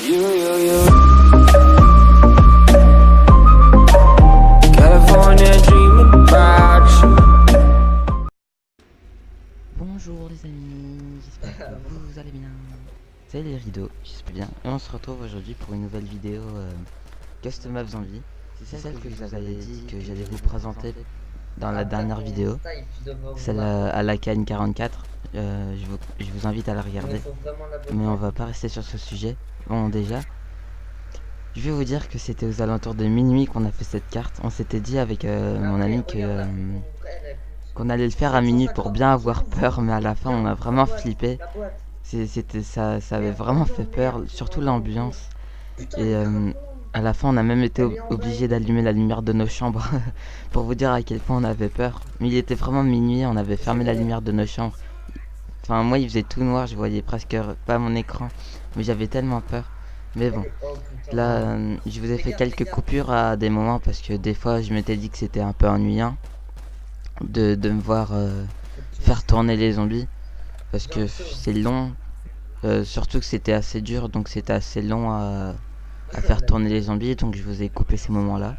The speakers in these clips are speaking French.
You. California dreaming about you. Bonjour les amis, j'espère que vous allez bien. C'est les rideaux, j'espère bien. Et on se retrouve aujourd'hui pour une nouvelle vidéo Custom Map Zombie. C'est celle que je vous avais dit que j'allais vous présenter dans la dernière vidéo. Celle à la KN44. Je vous invite à la regarder. Mais on va pas rester sur ce sujet. Bon déjà, je vais vous dire que c'était aux alentours de minuit qu'on a fait cette carte. On s'était dit avec mon ami que... qu'on allait le faire à minuit pour bien avoir peur, mais à la fin on a vraiment flippé. Ça avait vraiment fait peur, surtout l'ambiance. Et à la fin on a même été obligé d'allumer la lumière de nos chambres pour vous dire à quel point on avait peur. Mais il était vraiment minuit, on avait fermé la lumière de nos chambres. Enfin moi il faisait tout noir, je voyais presque pas mon écran, mais j'avais tellement peur. Mais bon, là je vous ai fait quelques coupures à des moments parce que des fois je m'étais dit que c'était un peu ennuyant de me voir faire tourner les zombies parce que c'est long, surtout que c'était assez dur, donc c'était assez long à faire tourner les zombies, donc je vous ai coupé ces moments là,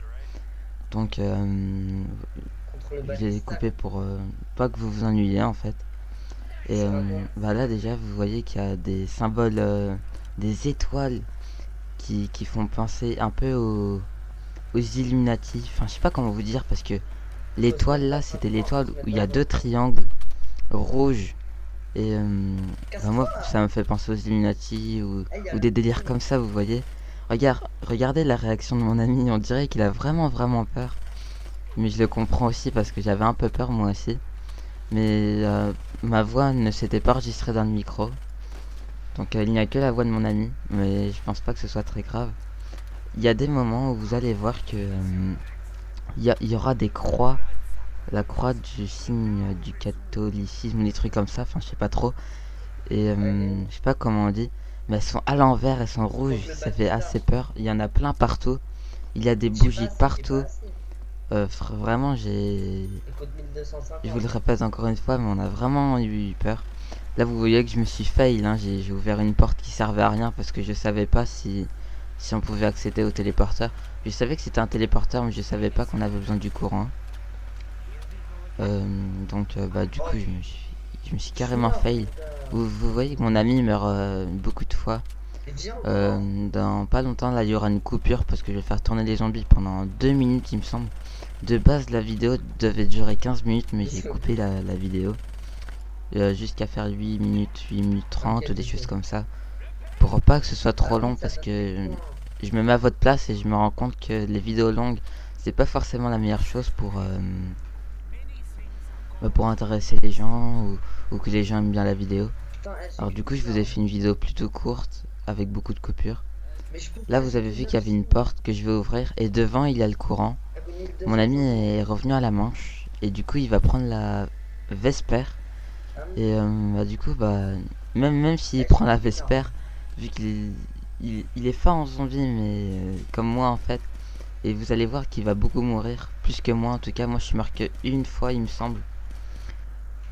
donc je les ai coupés pour pas que vous vous ennuyiez en fait. Et bah là déjà vous voyez qu'il y a des symboles, des étoiles qui font penser un peu aux Illuminati, enfin je sais pas comment vous dire, parce que l'étoile là c'était l'étoile où il y a deux triangles rouges. Et bah moi ça me fait penser aux Illuminati ou des délires comme ça, vous voyez. Regardez la réaction de mon ami, on dirait qu'il a vraiment peur. Mais je le comprends aussi parce que j'avais un peu peur moi aussi. Mais ma voix ne s'était pas enregistrée dans le micro. Donc il n'y a que la voix de mon ami, mais je pense pas que ce soit très grave. Il y a des moments où vous allez voir que il y aura des croix, la croix du signe du catholicisme, des trucs comme ça, enfin je sais pas trop. Et je sais pas comment on dit, mais elles sont à l'envers, elles sont rouges, ça fait assez peur. Il y en a plein partout, il y a des bougies partout. Vraiment je vous le répète encore une fois, mais on a vraiment eu peur. Là vous voyez que je me suis fail, hein. J'ai ouvert une porte qui servait à rien parce que je savais pas si on pouvait accéder au téléporteur. Je savais que c'était un téléporteur, mais je savais pas qu'on avait besoin du courant. Donc bah du coup je me suis carrément fail. Vous voyez que mon ami meurt beaucoup de fois. Dans pas longtemps là il y aura une coupure parce que je vais faire tourner les zombies pendant 2 minutes il me semble. De base la vidéo devait durer 15 minutes, mais j'ai coupé la vidéo jusqu'à faire 8 minutes 30 ou des choses comme ça, pour pas que ce soit trop long, parce que je me mets à votre place et je me rends compte que les vidéos longues c'est pas forcément la meilleure chose pour intéresser les gens, ou que les gens aiment bien la vidéo. Alors du coup je vous ai fait une vidéo plutôt courte avec beaucoup de coupures. Là vous avez vu qu'il y avait une porte que je vais ouvrir et devant il y a le courant. Mon ami est revenu à la manche et du coup il va prendre la Vesper. Et bah du coup bah même s'il prend la Vesper, vu qu'il il est fort en zombie, mais comme moi en fait. Et vous allez voir qu'il va beaucoup mourir, plus que moi en tout cas. Moi je suis mort que une fois il me semble.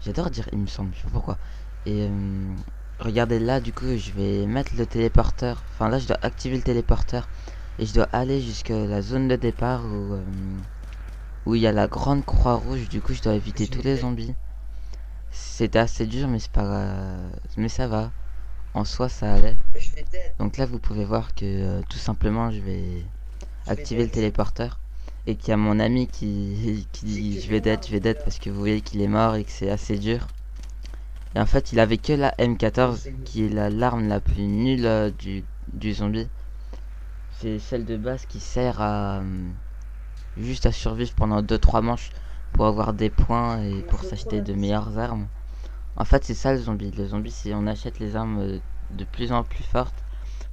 J'adore dire il me semble, je sais pas pourquoi. Et regardez là, du coup je vais mettre le téléporteur. Enfin là je dois activer le téléporteur et je dois aller jusqu'à la zone de départ où il y a la grande croix rouge. Du coup je dois éviter tous les zombies. C'était assez dur, mais c'est pas mais ça va. En soi ça allait. Donc là vous pouvez voir que tout simplement je vais activer le téléporteur. Et qu'il y a mon ami qui dit je vais dead parce que vous voyez qu'il est mort et que c'est assez dur. Et en fait il avait que la M14 qui est l'arme la plus nulle du zombie. C'est celle de base qui sert à juste à survivre pendant 2-3 manches pour avoir des points et pour s'acheter de meilleures armes. En fait c'est ça le zombie. Le zombie c'est on achète les armes de plus en plus fortes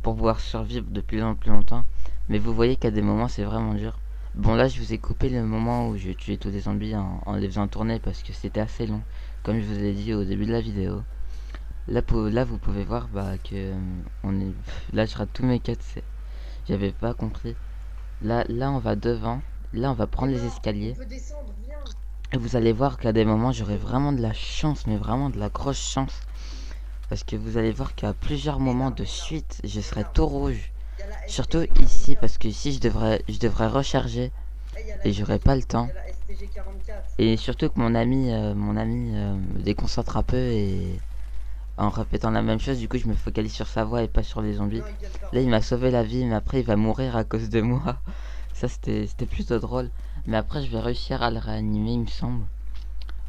pour pouvoir survivre de plus en plus longtemps. Mais vous voyez qu'à des moments c'est vraiment dur. Bon là je vous ai coupé le moment où je tuais tous les zombies en les faisant tourner parce que c'était assez long, comme je vous ai dit au début de la vidéo. Là vous pouvez voir bah que là je rate tous mes quêtes, j'avais pas compris. Là on va devant, là on va prendre les escaliers. Et vous allez voir qu'à des moments j'aurai vraiment de la chance, mais vraiment de la grosse chance. Parce que vous allez voir qu'à plusieurs moments de suite, je serai tout rouge. Surtout ici, parce que ici, je devrais recharger et j'aurai pas le temps. Et surtout que mon ami me déconcentre un peu et en répétant la même chose, du coup, je me focalise sur sa voix et pas sur les zombies. Là, il m'a sauvé la vie, mais après, il va mourir à cause de moi. Ça, c'était plutôt drôle. Mais après, je vais réussir à le réanimer, il me semble.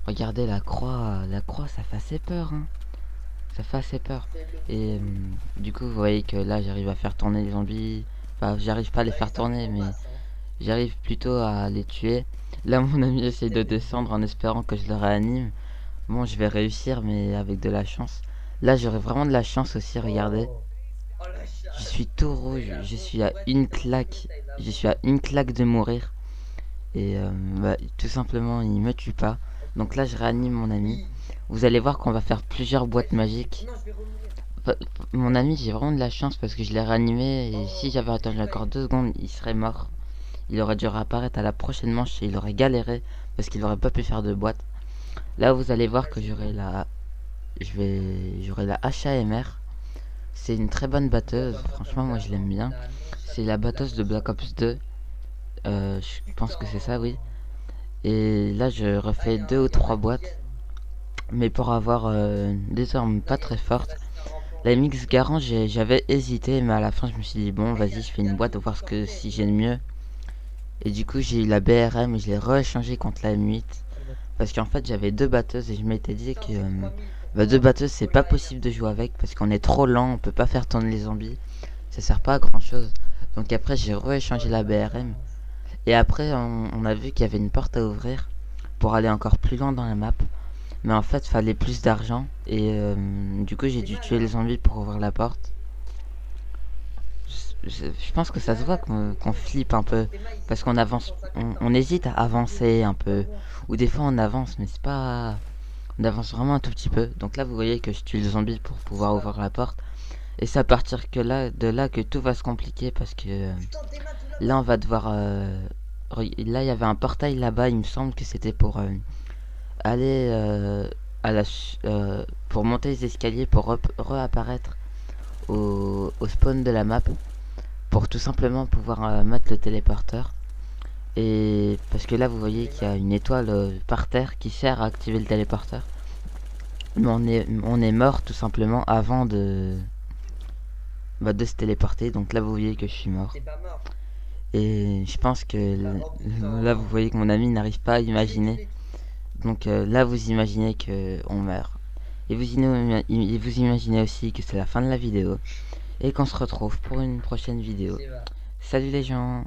Regardez la croix, ça fait assez peur, hein. Ça fait assez peur. Et du coup, vous voyez que là, j'arrive à faire tourner les zombies. Enfin, j'arrive pas à les faire tourner, mais j'arrive plutôt à les tuer. Là, mon ami essaye de descendre en espérant que je le réanime. Bon, je vais réussir, mais avec de la chance. Là, j'aurai vraiment de la chance aussi, regardez. Je suis tout rouge, je suis à une claque. Je suis à une claque de mourir. Et bah, tout simplement, il me tue pas. Donc là, je réanime mon ami. Vous allez voir qu'on va faire plusieurs boîtes magiques. Mon ami, j'ai vraiment de la chance parce que je l'ai réanimé. Et si j'avais attendu encore 2 secondes, il serait mort. Il aurait dû réapparaître à la prochaine manche et il aurait galéré parce qu'il aurait pas pu faire de boîte. Là, vous allez voir que j'aurai la HAMR. C'est une très bonne batteuse. Franchement, moi, je l'aime bien. C'est la batteuse de Black Ops 2. Je pense que c'est ça, oui. Et là, je refais 2 ou 3 boîtes. Mais pour avoir des armes pas très fortes. La MX Garand, j'avais hésité, mais à la fin, je me suis dit, bon, vas-y, je fais une boîte, voir si j'ai le mieux. Et du coup, j'ai eu la BRM et je l'ai re-échangé contre la M8. Parce qu'en fait, j'avais 2 batteuses et je m'étais dit que 2 batteuses, c'est pas possible de jouer avec parce qu'on est trop lent, on peut pas faire tourner les zombies. Ça sert pas à grand chose. Donc après, j'ai re-échangé la BRM. Et après, on a vu qu'il y avait une porte à ouvrir pour aller encore plus loin dans la map. Mais en fait, fallait plus d'argent. Et du coup, j'ai dû tuer les zombies pour ouvrir la porte. Je pense que ça se voit qu'on flippe un peu. Parce qu'on avance. On hésite à avancer un peu. Ou des fois, on avance, mais c'est pas. On avance vraiment un tout petit peu. Donc là, vous voyez que je tue les zombies pour pouvoir ouvrir la porte. Et c'est à partir de là que tout va se compliquer. Parce que là, on va devoir. Là, il y avait un portail là-bas. Il me semble que c'était pour aller pour monter les escaliers pour réapparaître au spawn de la map pour tout simplement pouvoir mettre le téléporteur. Et parce que là vous voyez qu'il y a une étoile par terre qui sert à activer le téléporteur, mais on est mort tout simplement avant de se téléporter. Donc là vous voyez que je suis mort. Et je pense que là vous voyez que mon ami n'arrive pas à imaginer. Donc là vous imaginez que on meurt. Et vous imaginez aussi que c'est la fin de la vidéo. Et qu'on se retrouve pour une prochaine vidéo. Salut les gens.